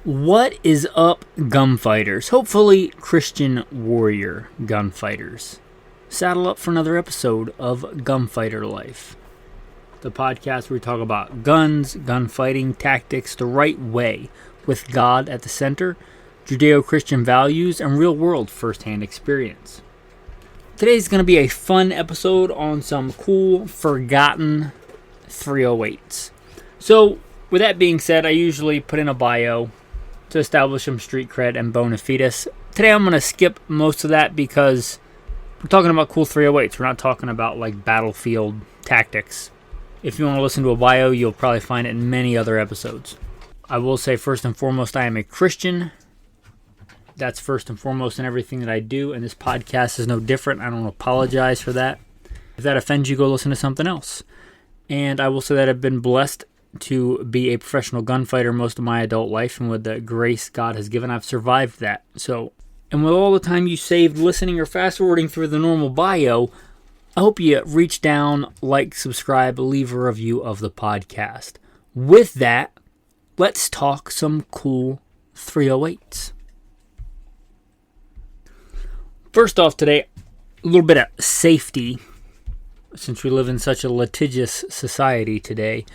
What is up, gunfighters? Hopefully Christian warrior gunfighters. Saddle up for another episode of Gunfighter Life, the podcast where we talk about guns, gunfighting, tactics, the right way, with God at the center, Judeo-Christian values, and real-world first-hand experience. Today's going to be a fun episode on some cool, forgotten 308s. So, with that being said, I usually put in a bio to establish some street cred and bona fides. Today I'm going to skip most of that because we're talking about cool 308s. We're not talking about like battlefield tactics. If you want to listen to a bio, you'll probably find it in many other episodes. I will say first and foremost, I am a Christian. That's first and foremost in everything that I do, and this podcast is no different. I don't apologize for that. If that offends you, go listen to something else. And I will say that I've been blessed to be a professional gunfighter most of my adult life, and with the grace God has given, I've survived that. And with all the time you saved listening or fast forwarding through the normal bio, I hope you reach down, like, subscribe, leave a review of the podcast. With that, let's talk some cool 308s. First off today, a little bit of safety, since we live in such a litigious society today.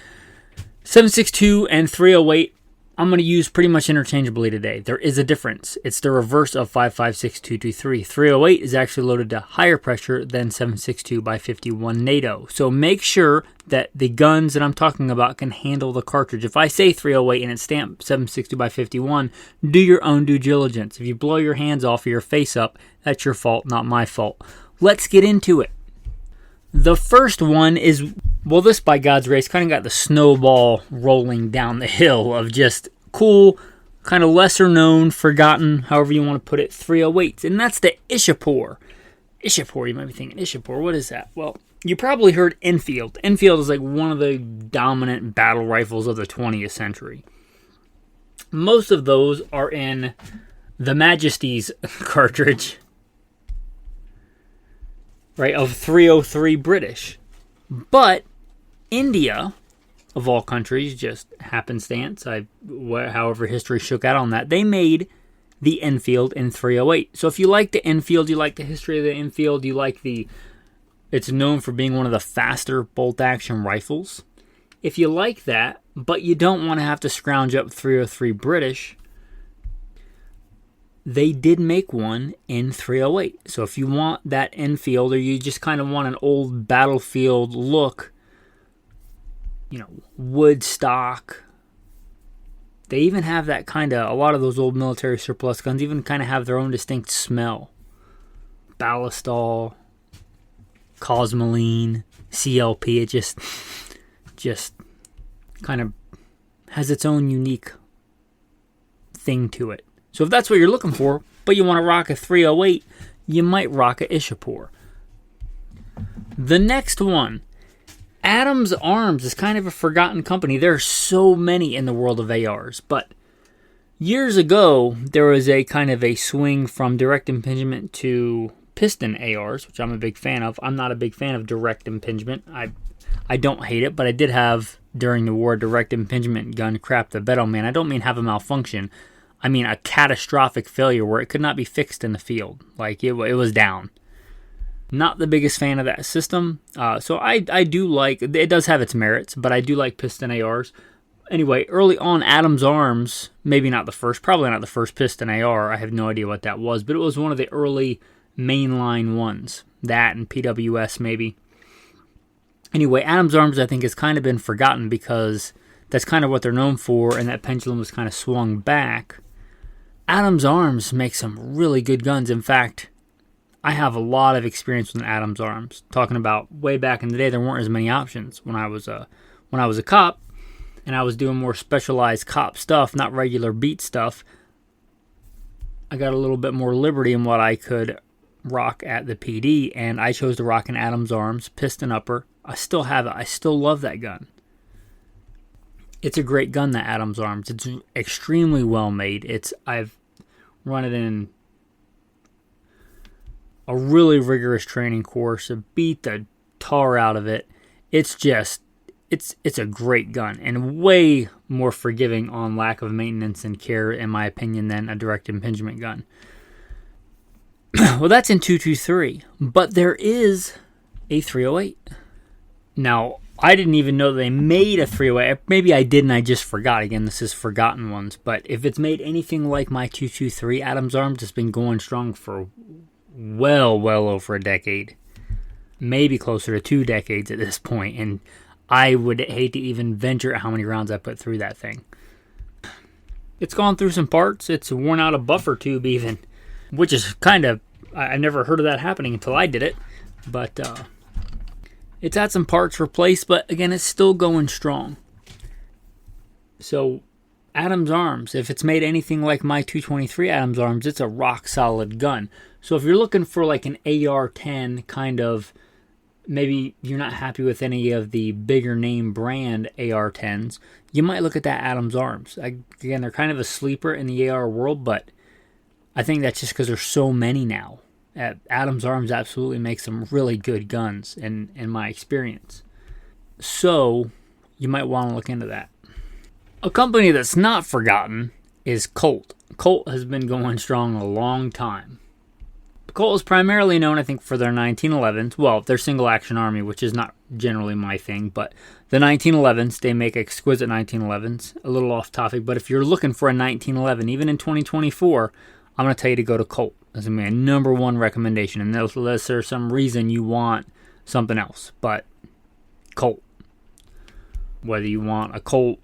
7.62 and 308, I'm going to use pretty much interchangeably today. There is a difference. It's the reverse of 5.56 223. 308 is actually loaded to higher pressure than 7.62 by 51 NATO. So make sure that the guns that I'm talking about can handle the cartridge. If I say 308 and it's stamped 7.62 by 51, do your own due diligence. If you blow your hands off or your face up, that's your fault, not my fault. Let's get into it. The first one is, well, this by God's grace kind of got the snowball rolling down the hill of just cool, kind of lesser known, forgotten, however you want to put it, 308s. And that's the Ishapur. Ishapur, you might be thinking, Ishapur, what is that? Well, you probably heard Enfield. Enfield is like one of the dominant battle rifles of the 20th century. Most of those are in the Majesty's cartridge, right, of 303 British. But India, of all countries, just happenstance, however history shook out on that, they made the Enfield in 308. So if you like the Enfield, you like the history of the Enfield, you like it's known for being one of the faster bolt-action rifles. If you like that, but you don't want to have to scrounge up 303 British, they did make one in 308. So if you want that Enfield, or you just kind of want an old battlefield look, wood stock. They even have that a lot of those old military surplus guns even kind of have their own distinct smell. Ballistol, Cosmoline, CLP, it just kind of has its own unique thing to it. So if that's what you're looking for, but you want to rock a 308, you might rock a Ishapur. The next one, Adams Arms, is kind of a forgotten company. There are so many in the world of ARs, but years ago, there was a kind of a swing from direct impingement to piston ARs, which I'm a big fan of. I'm not a big fan of direct impingement. I don't hate it, but I did have, during the war, direct impingement gun crap the bed on me. And I don't mean have a malfunction. I mean a catastrophic failure where it could not be fixed in the field. Like it was down. Not the biggest fan of that system. So I do like, it does have its merits, but I do like piston ARs. Anyway, early on, Adams Arms, maybe not the first, probably not the first piston AR. I have no idea what that was, but it was one of the early mainline ones. That and PWS maybe. Anyway, Adams Arms I think has kind of been forgotten because that's kind of what they're known for, and that pendulum was kind of swung back. Adams Arms makes some really good guns. In fact, I have a lot of experience with Adams Arms. Talking about way back in the day, there weren't as many options when I was a cop, and I was doing more specialized cop stuff, not regular beat stuff. I got a little bit more liberty in what I could rock at the PD, and I chose to rock an Adams Arms piston upper. I still have it. I still love that gun. It's a great gun, that Adams Arms. It's extremely well made. I've run it in a really rigorous training course. It beat the tar out of it. It's it's a great gun and way more forgiving on lack of maintenance and care, in my opinion, than a direct impingement gun. Well, that's in 223, but there is a 308. Now, I didn't even know they made a 308. Maybe I did and I just forgot. Again, this is forgotten ones. But if it's made anything like my 223 Adams Arms, it's been going strong for well over a decade. Maybe closer to 2 decades at this point. And I would hate to even venture how many rounds I put through that thing. It's gone through some parts. It's worn out a buffer tube even, which is kind of, I never heard of that happening until I did it. But it's had some parts replaced, but again, it's still going strong. So, Adams Arms, if it's made anything like my 223 Adams Arms, it's a rock solid gun. So if you're looking for like an AR-10 kind of, maybe you're not happy with any of the bigger name brand AR-10s, you might look at that Adams Arms. Again, they're kind of a sleeper in the AR world, but I think that's just because there's so many now. Adams Arms absolutely makes some really good guns in my experience. So, you might want to look into that. A company that's not forgotten is Colt. Colt has been going strong a long time. Colt is primarily known, I think, for their 1911s. Well, their single action army, which is not generally my thing, but the 1911s, they make exquisite 1911s. A little off topic, but if you're looking for a 1911, even in 2024, I'm going to tell you to go to Colt. That's going to be my number one recommendation, unless there's some reason you want something else. But Colt. Whether you want a Colt,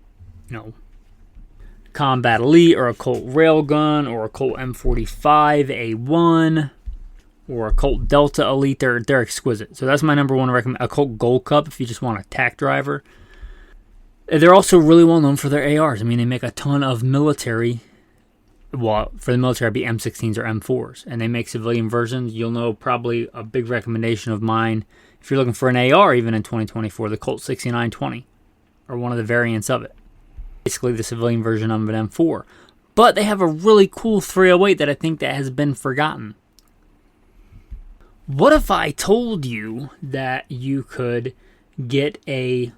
Combat Elite, or a Colt Railgun, or a Colt M45A1, or a Colt Delta Elite, they're exquisite. So that's my number one recommend. A Colt Gold Cup if you just want a tack driver. They're also really well known for their ARs. I mean, they make a ton of military. Well, for the military, it'd be M16s or M4s. And they make civilian versions. You'll know probably a big recommendation of mine, if you're looking for an AR even in 2024, the Colt 6920, or one of the variants of it. Basically the civilian version of an M4. But they have a really cool 308 that I think that has been forgotten. What if I told you that you could get a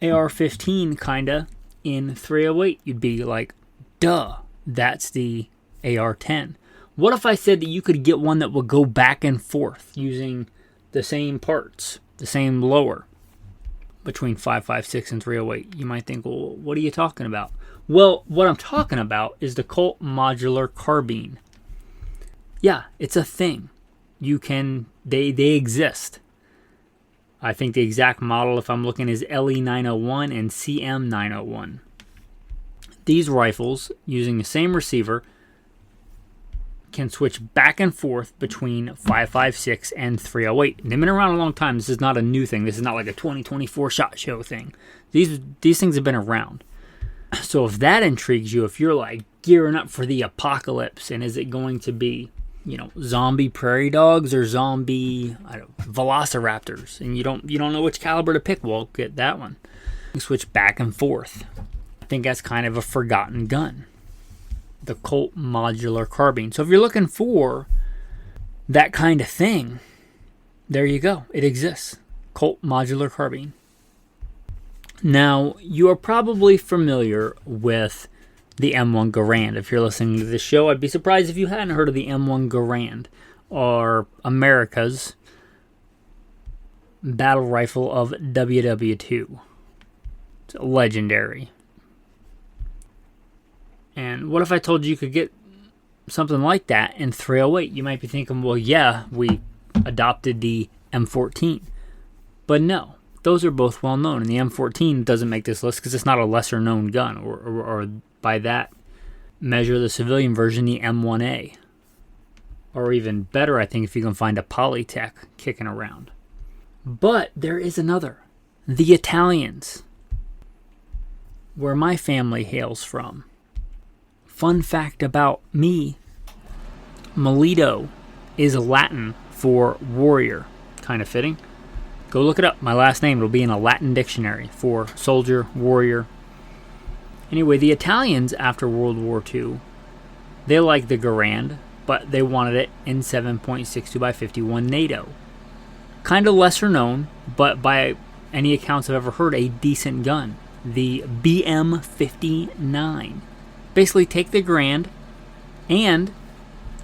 AR-15 kinda in 308? You'd be like, duh. That's the AR-10. What if I said that you could get one that would go back and forth using the same parts, the same lower, between 5.56 and 308? You might think, well, what are you talking about? Well, what I'm talking about is the Colt Modular Carbine. Yeah, it's a thing. They exist. I think the exact model, if I'm looking, is LE901 and CM901. These rifles, using the same receiver, can switch back and forth between 5.56 and 308. They've been around a long time. This is not a new thing. This is not like a 2024 SHOT Show thing. These things have been around. So if that intrigues you, if you're like gearing up for the apocalypse, and is it going to be, zombie prairie dogs or zombie velociraptors, and you don't know which caliber to pick, well, get that one. You switch back and forth. I think that's kind of a forgotten gun. The Colt Modular Carbine. So if you're looking for that kind of thing, there you go. It exists. Colt Modular Carbine. Now, you are probably familiar with the M1 Garand. If you're listening to this show, I'd be surprised if you hadn't heard of the M1 Garand, or America's battle rifle of WW2. It's legendary. And what if I told you you could get something like that in 308? You might be thinking, well, yeah, we adopted the M14. But no, those are both well known. And the M14 doesn't make this list because it's not a lesser known gun. Or by that measure, the civilian version, the M1A. Or even better, I think, if you can find a Polytech kicking around. But there is another. The Italians. Where my family hails from. Fun fact about me, Milito is Latin for warrior. Kind of fitting. Go look it up. My last name will be in a Latin dictionary for soldier, warrior. Anyway, the Italians, after World War II, they liked the Garand, but they wanted it in 7.62 by 51 NATO. Kind of lesser known, but by any accounts I've ever heard, a decent gun. The BM59. Basically take the Garand, and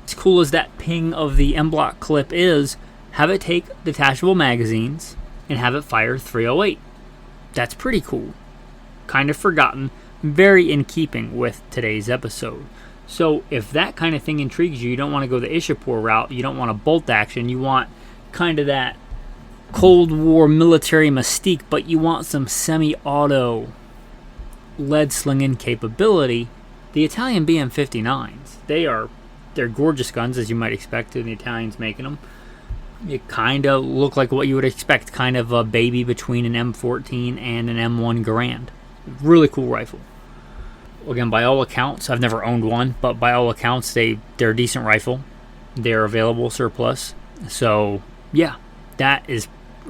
as cool as that ping of the M-Block clip is, have it take detachable magazines and have it fire .308. That's pretty cool. Kind of forgotten, very in keeping with today's episode. So if that kind of thing intrigues you, you don't want to go the Ishapur route, you don't want a bolt action, you want kind of that Cold War military mystique, but you want some semi-auto lead slinging capability, the Italian BM59s, they're gorgeous guns, as you might expect, and the Italians making them. It kind of look like what you would expect, kind of a baby between an M14 and an M1 Garand. Really cool rifle. Again, by all accounts, I've never owned one, but by all accounts, they're a decent rifle. They're available surplus. So, yeah, that is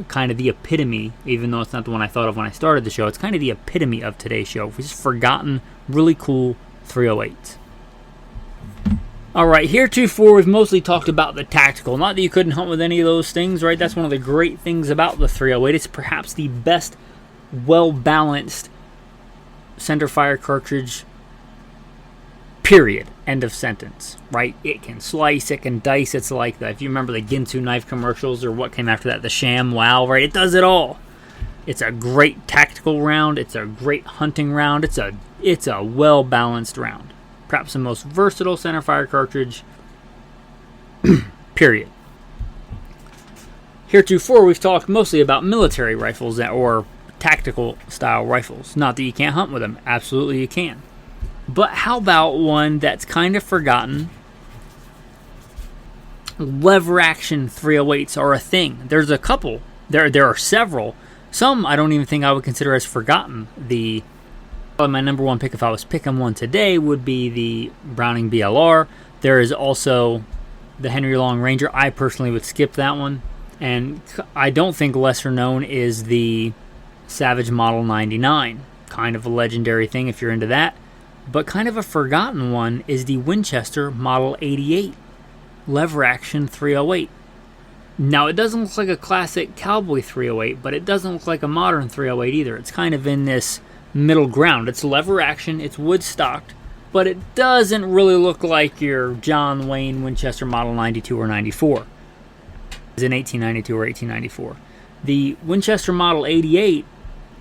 kind of the epitome, even though it's not the one I thought of when I started the show, it's kind of the epitome of today's show. We've just forgotten really cool 308s. Alright, heretofore we've mostly talked about the tactical. Not that you couldn't hunt with any of those things, right? That's one of the great things about the 308. It's perhaps the best, well-balanced centerfire cartridge, period. End of sentence, right? It can slice, it can dice. It's like that. If you remember the Ginsu knife commercials, or what came after that, the Sham Wow, right? It does it all. It's a great tactical round. It's a great hunting round. It's a well-balanced round. Perhaps the most versatile centerfire cartridge, period. Heretofore, we've talked mostly about military rifles or tactical style rifles. Not that you can't hunt with them. Absolutely you can. But how about one that's kind of forgotten? Lever action 308s are a thing. There's a couple. There are several. Some I don't even think I would consider as forgotten. My number one pick, if I was picking one today, would be the Browning BLR. There is also the Henry Long Ranger. I personally would skip that one. And I don't think lesser known is the Savage Model 99. Kind of a legendary thing if you're into that. But kind of a forgotten one is the Winchester Model 88. Lever action 308. Now, it doesn't look like a classic cowboy 308, but it doesn't look like a modern 308 either. It's kind of in this middle ground. It's lever action, it's wood stocked, but it doesn't really look like your John Wayne Winchester Model 92 or 94. It's in 1892 or 1894. The Winchester Model 88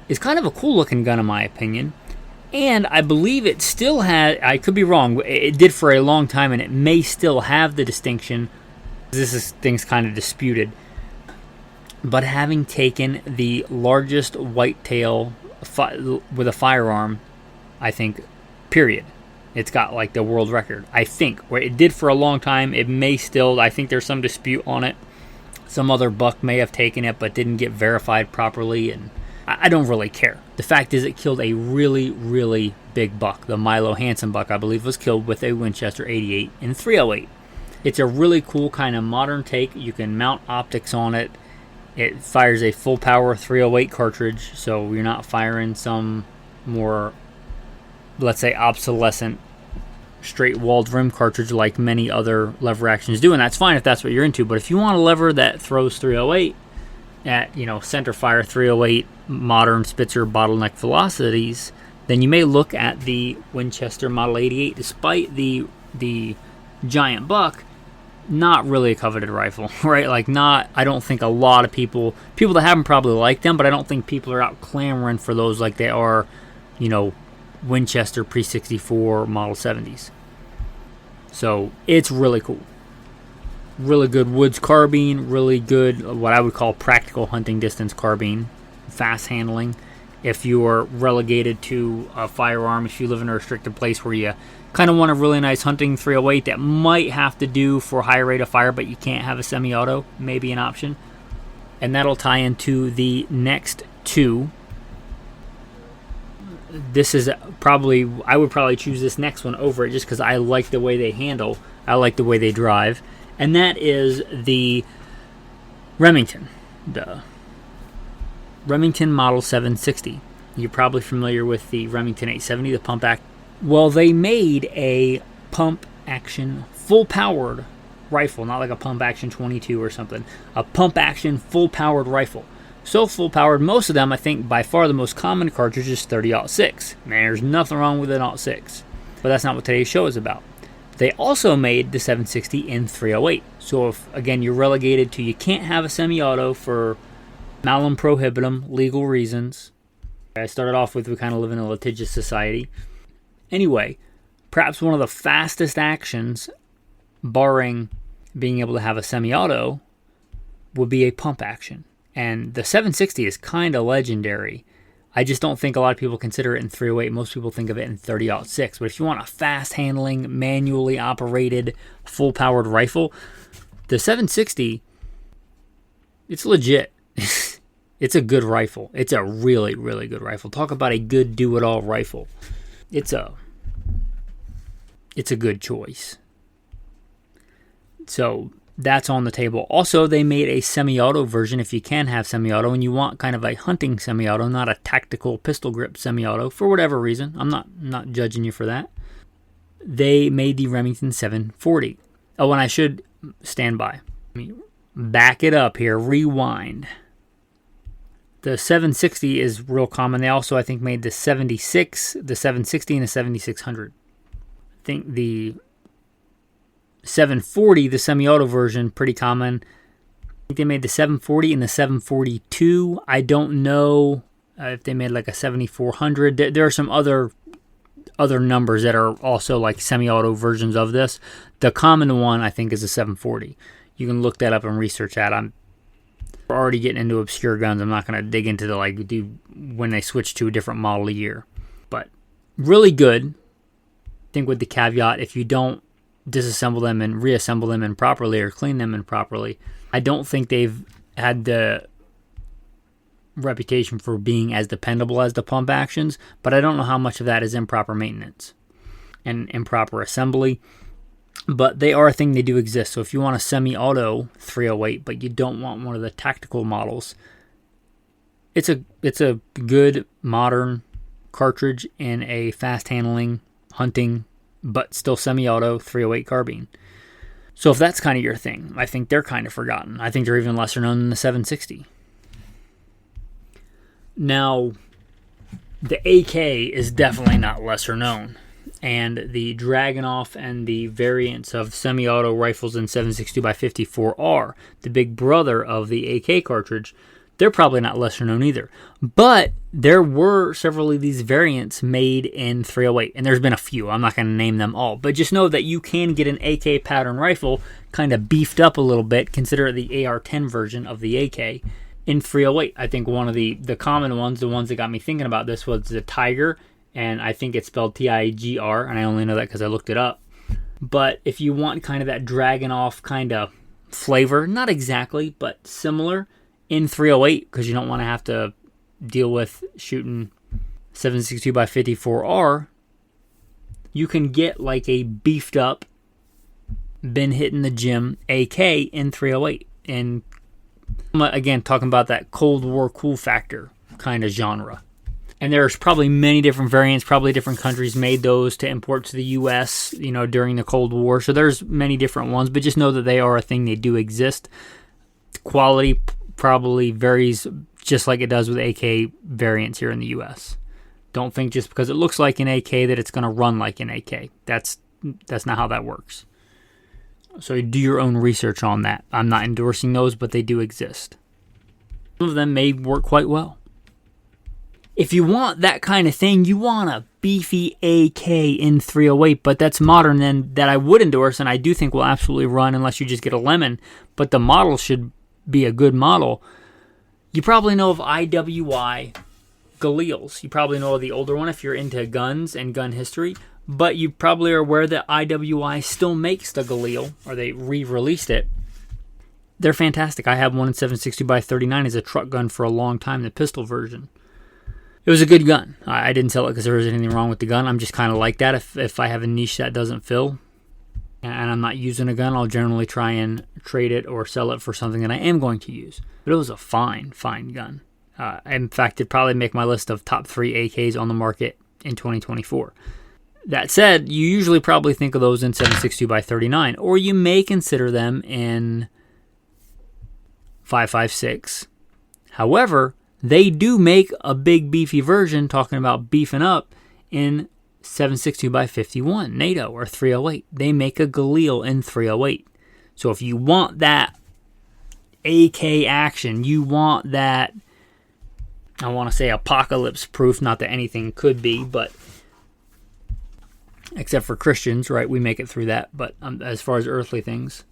is kind of a cool looking gun in my opinion, and I believe it still had, I could be wrong, it did for a long time, and it may still have the distinction, thing's kind of disputed, but having taken the largest whitetail with a firearm, I think, period. It's got like the world record, I think. Where it did for a long time, it may still, I think there's some dispute on it. Some other buck may have taken it but didn't get verified properly, and I don't really care. The fact is it killed a really, really big buck. The Milo Hansen buck, I believe, was killed with a Winchester 88 in 308. It's a really cool kind of modern take. You can mount optics on it. It fires a full power 308 cartridge, so you're not firing some more, let's say, obsolescent straight walled rim cartridge like many other lever actions do, and that's fine if that's what you're into. But if you want a lever that throws 308 at, center fire 308 modern Spitzer bottleneck velocities, then you may look at the Winchester Model 88. Despite the giant buck, not really a coveted rifle, right? I don't think a lot of people that have them probably like them, but I don't think people are out clamoring for those like they are, Winchester pre-64 Model 70s. So it's really cool. Really good woods carbine, really good, what I would call practical hunting distance carbine, fast handling. If you are relegated to a firearm, if you live in a restricted place where you kind of want a really nice hunting 308 that might have to do for high rate of fire, but you can't have a semi-auto, maybe an option. And that'll tie into the next two. This is probably, I would probably choose this next one over it just because I like the way they handle, I like the way they drive. And that is the Remington. The Remington Model 760. You're probably familiar with the Remington 870, the pump action. Well, they made a pump action full powered rifle, not like a pump action 22 or something. A pump action full powered rifle. So full-powered, most of them, I think by far the most common cartridge is 30-06. Man, there's nothing wrong with an 06. But that's not what today's show is about. They also made the 760 in 308. So if, again, you're relegated to you can't have a semi-auto for malum prohibitum, legal reasons. I started off with we kind of live in a litigious society. Anyway, perhaps one of the fastest actions, barring being able to have a semi-auto, would be a pump action. And the 760 is kind of legendary. I just don't think a lot of people consider it in 308. Most people think of it in 30-06. But if you want a fast-handling, manually operated, full-powered rifle, the 760, it's legit. It's a good rifle. It's a really, really good rifle. Talk about a good do-it-all rifle. It's a good choice. So that's on the table. Also, they made a semi-auto version if you can have semi-auto and you want kind of a hunting semi-auto, not a tactical pistol grip semi-auto for whatever reason. I'm not judging you for that. They made the Remington 740. Oh, and I should stand by. Let me back it up here. Rewind. The 760 is real common. They also, I think, made the 76, the 760, and the 7600. I think the 740, the semi-auto version, pretty common. I think they made the 740 and the 742. I don't know if they made like a 7400. There are some other numbers that are also like semi-auto versions of this. The common one, I think, is the 740. You can look that up and research that. We're already getting into obscure guns. I'm not going to dig into the when they switch to a different model a year. But really good. I think with the caveat, if you don't disassemble them and reassemble them improperly or clean them improperly, I don't think they've had the reputation for being as dependable as the pump actions, but I don't know how much of that is improper maintenance and improper assembly. But they are a thing. They do exist. So if you want a semi-auto 308, but you don't want one of the tactical models, it's a good modern cartridge in a fast-handling, hunting, but still semi-auto 308 carbine. So if that's kind of your thing, I think they're kind of forgotten. I think they're even lesser known than the 760. Now, the AK is definitely not lesser known. And the Dragunov and the variants of semi-auto rifles in 7.62x54 are the big brother of the AK cartridge. They're probably not lesser known either. But there were several of these variants made in 308, and there's been a few. I'm not going to name them all, but just know that you can get an AK pattern rifle kind of beefed up a little bit. Consider the AR-10 version of the AK in 308. I think one of the common ones, the ones that got me thinking about this, was the Tiger. And I think it's spelled Tigr, and I only know that because I looked it up. But if you want kind of that Dragunov kind of flavor, not exactly, but similar, in 308, because you don't want to have to deal with shooting 7.62x54R, you can get like a beefed up, been hitting the gym AK in 308. And again, talking about that Cold War cool factor kind of genre. And there's probably many different variants, probably different countries made those to import to the U.S., during the Cold War. So there's many different ones, but just know that they are a thing. They do exist. Quality probably varies just like it does with AK variants here in the U.S. Don't think just because it looks like an AK that it's going to run like an AK. That's not how that works. So do your own research on that. I'm not endorsing those, but they do exist. Some of them may work quite well. If you want that kind of thing, you want a beefy AK in 308, but that's modern, then that I would endorse, and I do think will absolutely run unless you just get a lemon, but the model should be a good model. You probably know of IWI Galils. You probably know of the older one if you're into guns and gun history, but you probably are aware that IWI still makes the Galil, or they re-released it. They're fantastic. I have one in 7.62x39 as a truck gun for a long time, the pistol version. It was a good gun. I didn't sell it because there was anything wrong with the gun. I'm just kind of like that. If I have a niche that doesn't fill and I'm not using a gun, I'll generally try and trade it or sell it for something that I am going to use. But it was a fine gun. In fact, it'd probably make my list of top 3 AKs on the market in 2024. That said, you usually probably think of those in 7.62x39, or you may consider them in 5.56. However, they do make a big beefy version, talking about beefing up, in 7.62x51 NATO or 308. They make a Galil in 308. So if you want that AK action, you want that, I want to say apocalypse proof, not that anything could be, but except for Christians, right? We make it through that. But as far as earthly things,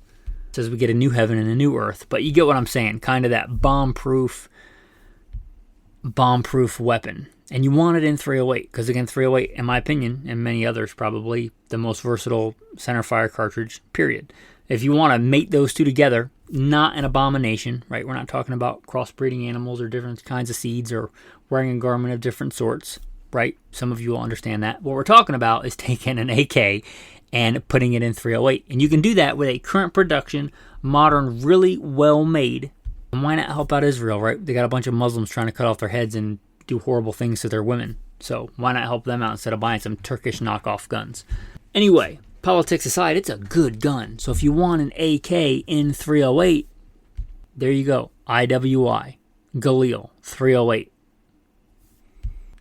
it says we get a new heaven and a new earth. But you get what I'm saying, kind of that bomb-proof weapon. And you want it in 308, because again, 308, in my opinion, and many others probably, the most versatile centerfire cartridge, period. If you want to mate those two together, not an abomination, right? We're not talking about crossbreeding animals or different kinds of seeds or wearing a garment of different sorts, right? Some of you will understand that. What we're talking about is taking an AK and putting it in 308. And you can do that with a current production, modern, really well-made. And why not help out Israel, right? They got a bunch of Muslims trying to cut off their heads and do horrible things to their women. So why not help them out instead of buying some Turkish knockoff guns? Anyway, politics aside, it's a good gun. So if you want an AK in 308, there you go. IWI, Galil, 308.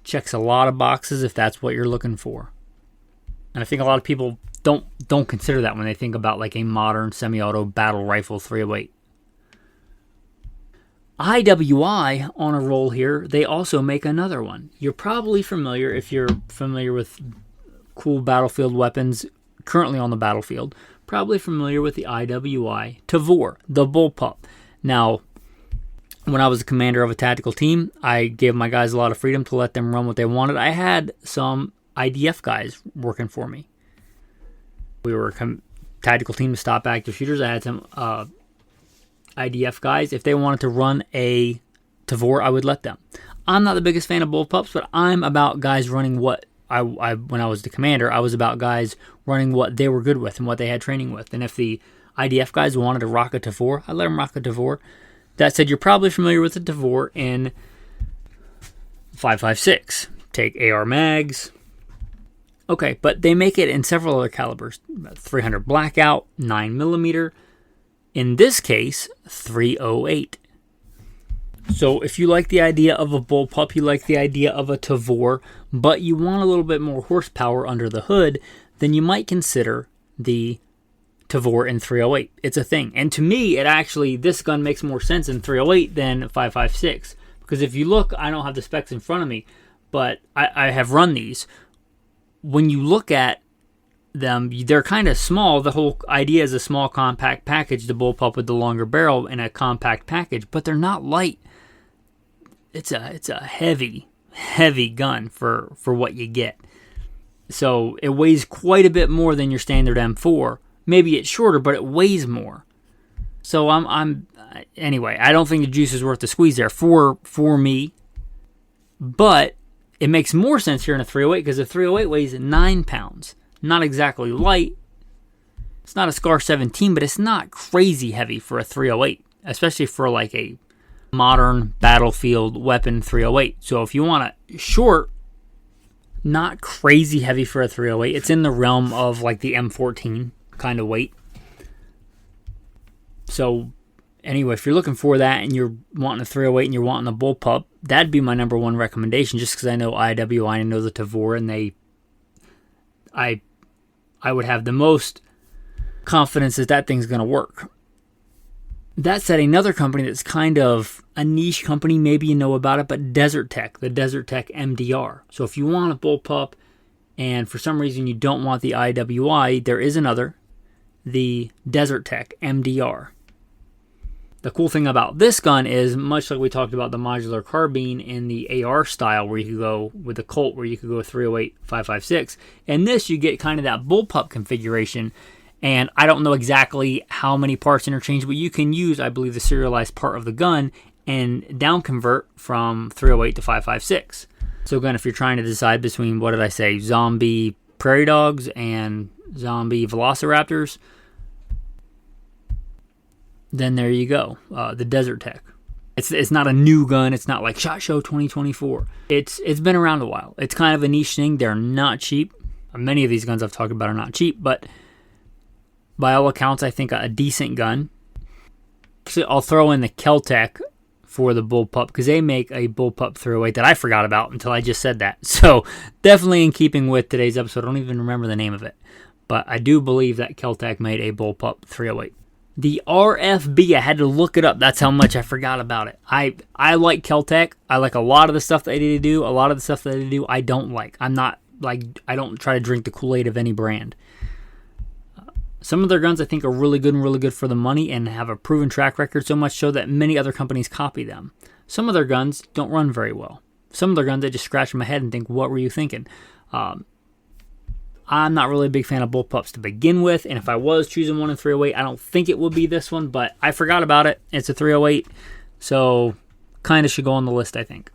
Checks a lot of boxes if that's what you're looking for. And I think a lot of people don't consider that when they think about like a modern semi-auto battle rifle 308. IWI on a roll here, they also make another one. You're probably familiar, if you're familiar with cool battlefield weapons currently on the battlefield, probably familiar with the IWI Tavor, the bullpup. Now, when I was a commander of a tactical team, I gave my guys a lot of freedom to let them run what they wanted. I had some IDF guys working for me. We were a tactical team to stop active shooters. I had some IDF guys. If they wanted to run a Tavor, I would let them. I'm not the biggest fan of bullpups, but I'm about guys running what I when I was the commander, I was about guys running what they were good with and what they had training with. And if the IDF guys wanted to rock a Tavor, I let them rock a Tavor. That said, you're probably familiar with the Tavor in 5.56. Take AR mags. Okay, but they make it in several other calibers. 300 blackout, 9mm. In this case, 308. So if you like the idea of a bullpup, you like the idea of a Tavor, but you want a little bit more horsepower under the hood, then you might consider the Tavor in 308. It's a thing. And to me, this gun makes more sense in 308 than 5.56. Because if you look, I don't have the specs in front of me, but I have run these. When you look at them, they're kind of small. The whole idea is a small compact package, the bullpup with the longer barrel in a compact package, but they're not light. It's a heavy gun for what you get. So it weighs quite a bit more than your standard M4. Maybe it's shorter, but it weighs more. So anyway, I don't think the juice is worth the squeeze there for me. But it makes more sense here in a 308 because the 308 weighs 9 pounds. Not exactly light. It's not a Scar 17, but it's not crazy heavy for a 308, especially for like a modern battlefield weapon 308. So if you want a short, not crazy heavy for a 308, it's in the realm of like the M14 kind of weight. So anyway, if you're looking for that and you're wanting a 308 and you're wanting a bullpup, that'd be my number one recommendation, just because I know IWI and I know the Tavor, and I would have the most confidence that thing's going to work. That said, another company that's kind of a niche company, maybe you know about it, but Desert Tech, the Desert Tech MDR. So if you want a bullpup and for some reason you don't want the IWI, there is another, the Desert Tech MDR. The cool thing about this gun is, much like we talked about the modular carbine in the AR style, where you could go with the Colt, where you could go 308, 5.56, and this you get kind of that bullpup configuration. And I don't know exactly how many parts interchange, but you can use, I believe, the serialized part of the gun and down convert from 308 to 5.56. So again, if you're trying to decide between, what did I say, zombie prairie dogs and zombie velociraptors, then there you go, the Desert Tech. It's not a new gun. It's not like SHOT Show 2024. It's been around a while. It's kind of a niche thing. They're not cheap. Many of these guns I've talked about are not cheap, but by all accounts, I think a decent gun. Actually, I'll throw in the Kel-Tec for the bullpup because they make a bullpup 308 that I forgot about until I just said that. So definitely in keeping with today's episode. I don't even remember the name of it, but I do believe that Kel-Tec made a bullpup 308. The RFB, I had to look it up. That's how much I forgot about it. I like Kel-Tec. I like a lot of the stuff that they do. A lot of the stuff that they do, I don't like. I don't try to drink the Kool-Aid of any brand. Some of their guns I think are really good for the money and have a proven track record, so much so that many other companies copy them. Some of their guns don't run very well. Some of their guns I just scratch my head and think, what were you thinking? I'm not really a big fan of bullpups to begin with, and if I was choosing one in 308, I don't think it would be this one, but I forgot about it. It's a 308, so kind of should go on the list, I think.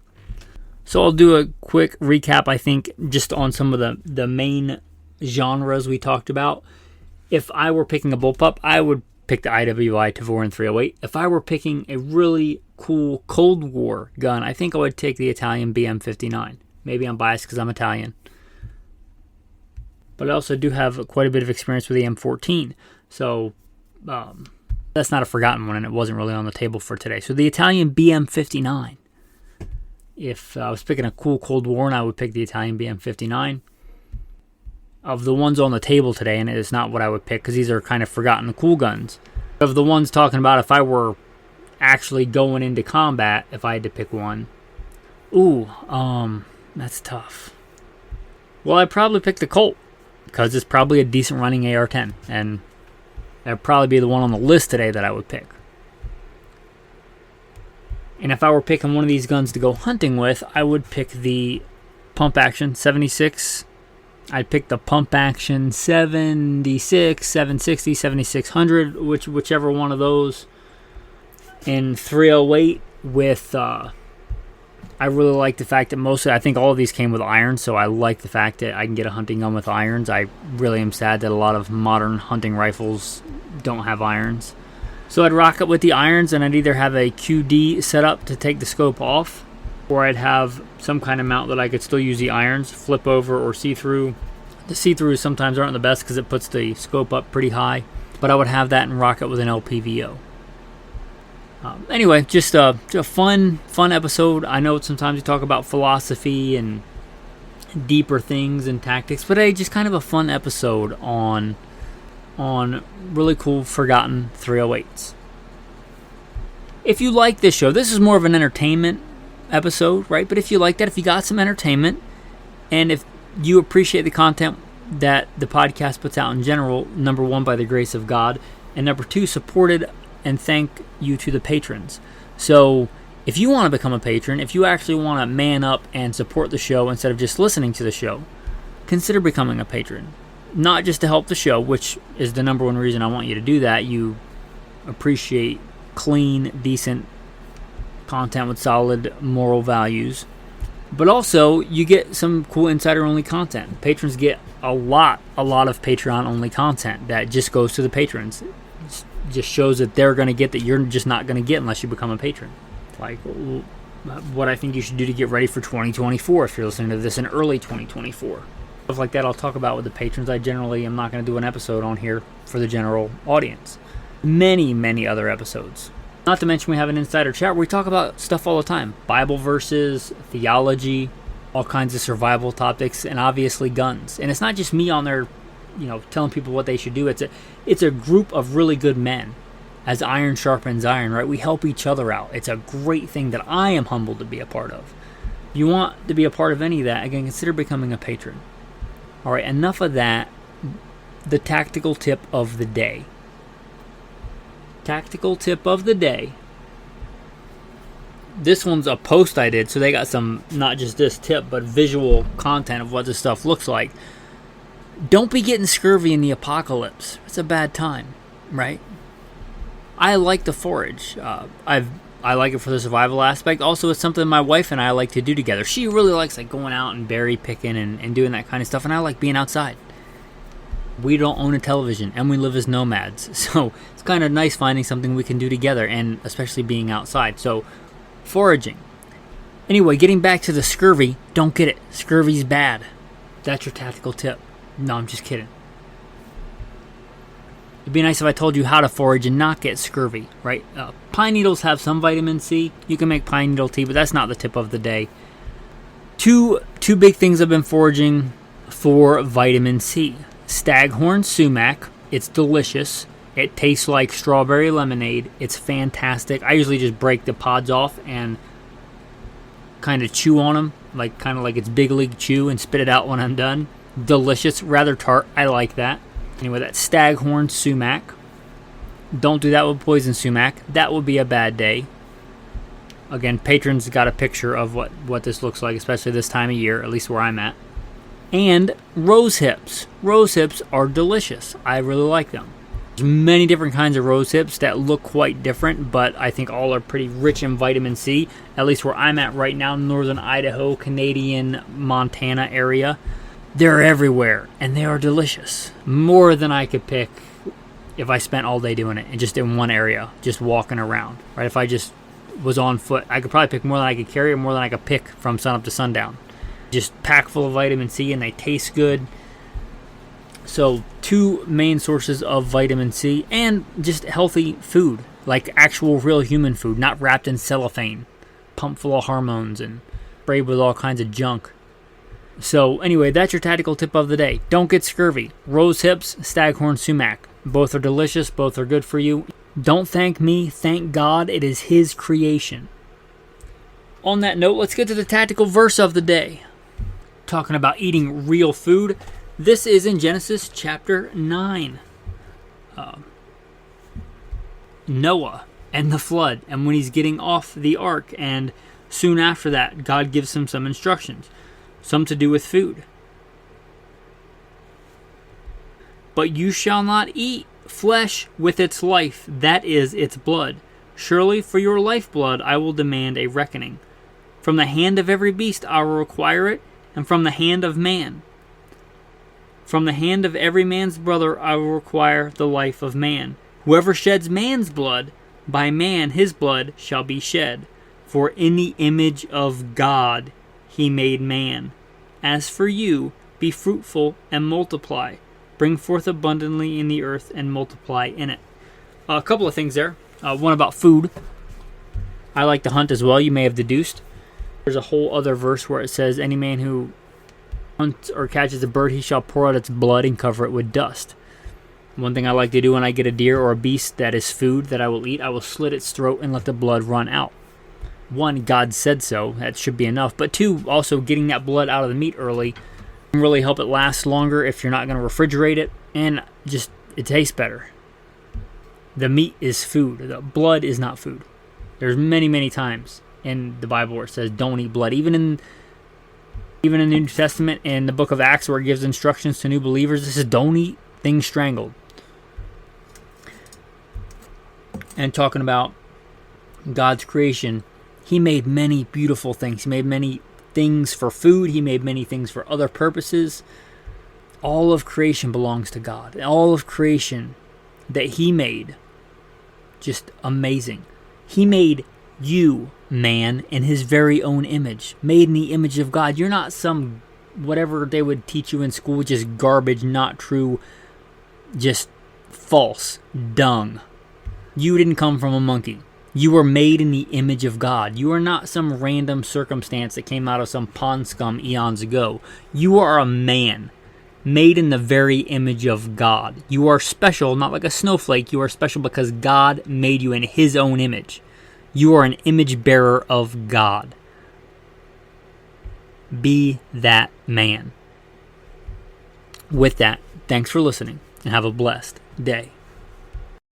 So I'll do a quick recap, I think, just on some of the main genres we talked about. If I were picking a bullpup, I would pick the IWI Tavorin 308. If I were picking a really cool Cold War gun, I think I would take the Italian BM59. Maybe I'm biased because I'm Italian. But I also do have quite a bit of experience with the M14. So that's not a forgotten one, and it wasn't really on the table for today. So the Italian BM59. If I was picking a cool Cold War, I would pick the Italian BM59. Of the ones on the table today, and it's not what I would pick because these are kind of forgotten cool guns. Of the ones talking about if I were actually going into combat, if I had to pick one. That's tough. Well, I'd probably pick the Colt because it's probably a decent running AR-10, and that'd probably be the one on the list today that I would pick. And if I were picking one of these guns to go hunting with, I would pick the Pump Action 76. I'd pick the Pump Action 76, 760, 7600, whichever one of those. In 308 with, I really like the fact that I think all of these came with irons, so I like the fact that I can get a hunting gun with irons. I really am sad that a lot of modern hunting rifles don't have irons. So I'd rock it with the irons, and I'd either have a QD set up to take the scope off, or I'd have some kind of mount that I could still use the irons, flip over or see-through. The see-throughs sometimes aren't the best because it puts the scope up pretty high, but I would have that and rock it with an LPVO. Anyway, just a fun episode. I know sometimes we talk about philosophy and deeper things and tactics, but just kind of a fun episode on really cool forgotten 308s. If you like this show, this is more of an entertainment episode, right? But if you like that, if you got some entertainment, and if you appreciate the content that the podcast puts out in general, number one, by the grace of God, and number two, supported and thank you to the patrons. So if you want to become a patron, if you actually want to man up and support the show instead of just listening to the show, consider becoming a patron. Not just to help the show, which is the number one reason I want you to do that. You appreciate clean, decent content with solid moral values, but also you get some cool insider-only content. Patrons get a lot of Patreon-only content that just goes to the patrons. It just shows that they're going to get that you're just not going to get unless you become a patron. Like what I think you should do to get ready for 2024 if you're listening to this in early 2024. Stuff like that I'll talk about with the patrons. I generally am not going to do an episode on here for the general audience. Many other episodes. Not to mention we have an insider chat where we talk about stuff all the time. Bible verses, theology, all kinds of survival topics, and obviously guns. And it's not just me on there, telling people what they should do. It's a group of really good men. As iron sharpens iron, right? We help each other out. It's a great thing that I am humbled to be a part of. If you want to be a part of any of that, again, consider becoming a patron. All right, enough of that. The tactical tip of the day. Tactical tip of the day. This one's a post I did, so they got some, not just this tip, but visual content of what this stuff looks like. Don't be getting scurvy in the apocalypse. It's a bad time, right? I like to forage. I like it for the survival aspect. Also, it's something my wife and I like to do together. She really likes going out and berry picking and doing that kind of stuff, and I like being outside. We don't own a television, and we live as nomads, so it's kind of nice finding something we can do together, and especially being outside. So, foraging. Anyway, getting back to the scurvy, don't get it. Scurvy's bad. That's your tactical tip. No, I'm just kidding. It'd be nice if I told you how to forage and not get scurvy, right? Pine needles have some vitamin C. You can make pine needle tea, but that's not the tip of the day. Two big things I've been foraging for vitamin C. Staghorn sumac. It's delicious. It tastes like strawberry lemonade. It's fantastic. I usually just break the pods off and kind of chew on them, kind of like it's Big League Chew, and spit it out when I'm done. Delicious, rather tart. I like that. Anyway, that's staghorn sumac. Don't do that with poison sumac. That would be a bad day. Again, patrons got a picture of what this looks like, especially this time of year, at least where I'm at. And rose hips. Rose hips are delicious. I really like them. There's many different kinds of rose hips that look quite different, but I think all are pretty rich in vitamin C, at least where I'm at right now, northern Idaho, Canadian, Montana area. They're everywhere, and they are delicious. More than I could pick if I spent all day doing it, and just in one area, just walking around. Right? If I just was on foot, I could probably pick more than I could carry, or more than I could pick from sunup to sundown. Just packed full of vitamin C, and they taste good. So, two main sources of vitamin C, and just healthy food, like actual real human food, not wrapped in cellophane, pumped full of hormones, and sprayed with all kinds of junk. So anyway, that's your tactical tip of the day. Don't get scurvy. Rose hips, staghorn sumac. Both are delicious. Both are good for you. Don't thank me. Thank God. It is His creation. On that note, let's get to the tactical verse of the day. Talking about eating real food. This is in Genesis chapter 9. Noah and the flood. And when he's getting off the ark. And soon after that, God gives him some instructions. Some to do with food. But you shall not eat flesh with its life, that is, its blood. Surely for your lifeblood I will demand a reckoning. From the hand of every beast I will require it, and from the hand of man. From the hand of every man's brother I will require the life of man. Whoever sheds man's blood, by man his blood shall be shed. For in the image of God He made man. As for you, be fruitful and multiply. Bring forth abundantly in the earth and multiply in it. A couple of things there. One about food. I like to hunt as well, you may have deduced. There's a whole other verse where it says, any man who hunts or catches a bird, he shall pour out its blood and cover it with dust. One thing I like to do when I get a deer or a beast that is food that I will eat, I will slit its throat and let the blood run out. One, God said so. That should be enough. But two, also getting that blood out of the meat early can really help it last longer if you're not going to refrigerate it. And just, it tastes better. The meat is food. The blood is not food. There's many, many times in the Bible where it says don't eat blood. Even in the New Testament, in the book of Acts, where it gives instructions to new believers, it says don't eat things strangled. And talking about God's creation, He made many beautiful things. He made many things for food. He made many things for other purposes. All of creation belongs to God. All of creation that He made, just amazing. He made you, man, in His very own image. Made in the image of God. You're not some, whatever they would teach you in school, just garbage, not true, just false, dung. You didn't come from a monkey. You were made in the image of God. You are not some random circumstance that came out of some pond scum eons ago. You are a man, made in the very image of God. You are special, not like a snowflake. You are special because God made you in His own image. You are an image bearer of God. Be that man. With that, thanks for listening, and have a blessed day.